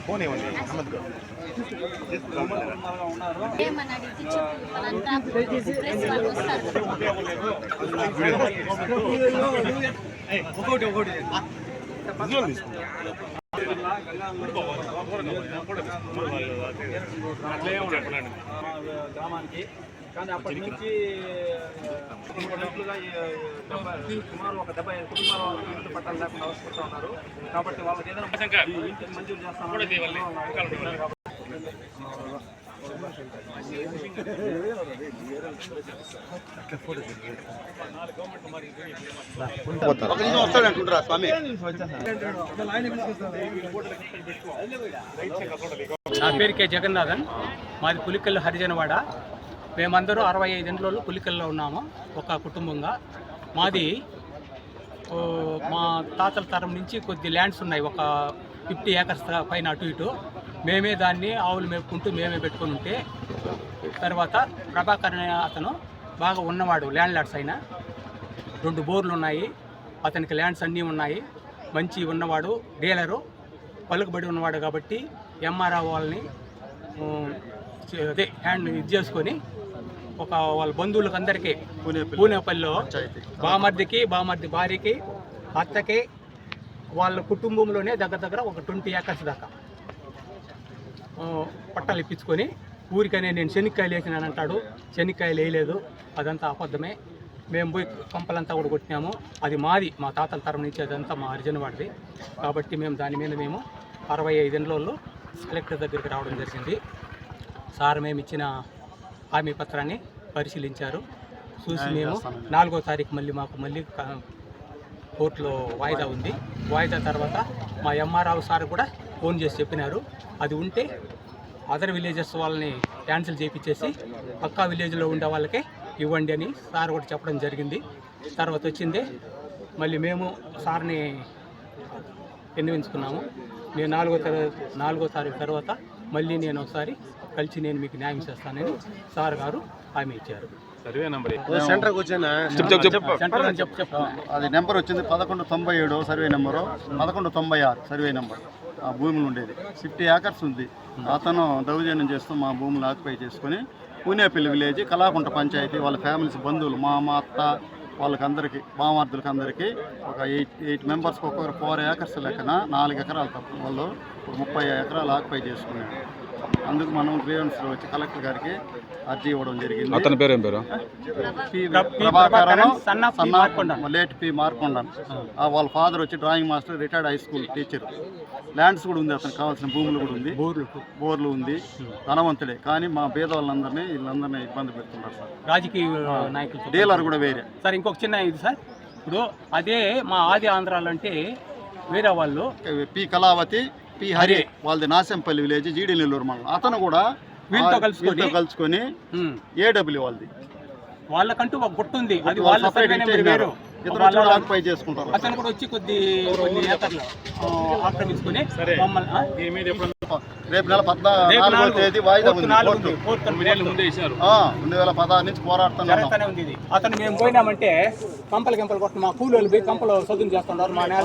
Phone ఇవ్వండి అహ్మద్ గారు. గ్రామానికి కానీ అప్పటి నుంచి సుమారు ఒక 75 కుటుంబాలు ఇంటి పట్టాలు లేకుండా అవసరం ఉన్నారు. కాబట్టి వాళ్ళకి ఏదైనా ఇంటికి మంజూరు చేస్తామని నా పేరు కె జగన్నాథన్, మాది పులికల్లు హరిజనవాడ. మేమందరూ 65 ఇండ్లలో పులికల్లో ఉన్నాము ఒక కుటుంబంగా. మాది మా తాతల తరం నుంచి కొద్ది ల్యాండ్స్ ఉన్నాయి, ఒక 50 ఏకర్స్ పైన అటు ఇటు. మేమే దాన్ని ఆవులు మేపుకుంటూ మేమే పెట్టుకుని ఉంటే తర్వాత ప్రభాకర్ అనే అతను బాగా ఉన్నవాడు, ల్యాండ్ లార్డ్స్ అయినా 2 బోర్లు ఉన్నాయి, అతనికి ల్యాండ్స్ అన్నీ ఉన్నాయి, మంచి ఉన్నవాడు, డీలరు, పలుకుబడి ఉన్నవాడు. కాబట్టి ఎంఆర్ఓ వాళ్ళని అదే హ్యాండ్ ఇది చేసుకొని ఒక వాళ్ళ బంధువులకు అందరికీ పూనేపల్లిలో బామర్ది భార్యకి అత్తకి వాళ్ళ కుటుంబంలోనే దగ్గర ఒక 20 ఏకర్స్ దాకా పట్టాలు ఇప్పించుకొని ఊరికనే నేను శనక్కాయలు వేసినాను అంటాడు. శనక్కాయలు వేయలేదు, అదంతా అబద్ధమే. మేము పోయి కంపలంతా కూడా కొట్టినాము. అది మాది, మా తాతల తరం నుంచి అదంతా మా హరిజనవాడిది. కాబట్టి మేము దాని మీద 65 ఇండ్లలో కలెక్టర్ దగ్గరికి రావడం జరిగింది. సార్ మేము ఇచ్చిన హామీ పత్రాన్ని పరిశీలించారు. చూసి మేము 4వ తారీఖు మళ్ళీ కోర్టులో వాయిదా ఉంది. వాయిదా తర్వాత మా ఎంఆర్ఓ సార్ కూడా ఫోన్ చేసి చెప్పినారు, అది ఉంటే అదర్ విలేజెస్ వాళ్ళని క్యాన్సిల్ చేయించేసి పక్కా విలేజ్లో ఉండే వాళ్ళకే ఇవ్వండి అని సార్ కూడా చెప్పడం జరిగింది. తర్వాత వచ్చింది మళ్ళీ మేము సార్ని విన్నవించుకున్నాము. నేను 4వ తారీఖు తర్వాత మళ్ళీ నేను ఒకసారి కలిసి నేను మీకు న్యాయం చేస్తానని సార్ గారు హామీ ఇచ్చారు. సర్వే నెంబర్ సెంటర్కి వచ్చానా అది నెంబర్ వచ్చింది 1197 సర్వే నెంబరు, 1196 సర్వే నెంబర్. ఆ భూములు ఉండేది 50 ఏకర్స్ ఉంది. అతను దౌర్జన్యం చేస్తూ మా భూములు ఆక్యుపై చేసుకొని పూనేపల్లి విలేజ్ కలాకుంట పంచాయతీ వాళ్ళ ఫ్యామిలీస్ బంధువులు మా అత్త వాళ్ళకందరికీ బామార్దులకి అందరికీ ఒక 8 మెంబర్స్కి ఒక్కొక్కరు 4 ఏకర్స్ లెక్కన 4 ఎకరాలు తప్ప వాళ్ళు 30 ఎకరాలు ఆక్యుపై చేసుకున్నారు. అందుకు మనం గ్రీవెన్స్లో వచ్చి కలెక్టర్ గారికి అర్జీ ఇవ్వడం జరిగింది. అతని పేరు ఏం పేరు? Late P Markondan. వాళ్ళ ఫాదర్ వచ్చి drawing master, retired high school teacher. Lands కూడా ఉంది, అతనికి కావాల్సిన భూములు కూడా ఉంది, బోర్లు ఉంది, ధనవంతుడే. కానీ మా పేదవాళ్ళందరినీ వీళ్ళందరినీ ఇబ్బంది పెడుతున్నారు సార్. రాజకీయ నాయకులు డీలర్ కూడా వేరే సార్. ఇంకొక చిన్న ఇది సార్, ఇప్పుడు అదే మా ఆది ఆంధ్రాలో అంటే వేరే వాళ్ళు పి కళావతి, పి హరి వాళ్ళది నాశంపల్లి విలేజ్, జీడి నెల్లూరు మండలం. అతను కూడా వీళ్ళతో కలుసుకొని ఏడబ్ల్యూ వాళ్ళది, వాళ్ళకంటూ ఒక గుట్టు ఉంది, అది వాళ్ళ ఆక్యుపై చేసుకుంటారు. అతను కూడా వచ్చి కొన్ని ఏకర్లు ఆక్రమించుకొని రేపు నెల 14వ తేదీ వాయిదా ఉంది. 2016 నుంచి పోరాడుతున్నాం. అతను మేము పోయినామంటే కంపలు కొట్టి మా కూలీలు పోయి కంపలు చదువు చేస్తున్నారు. మా నేల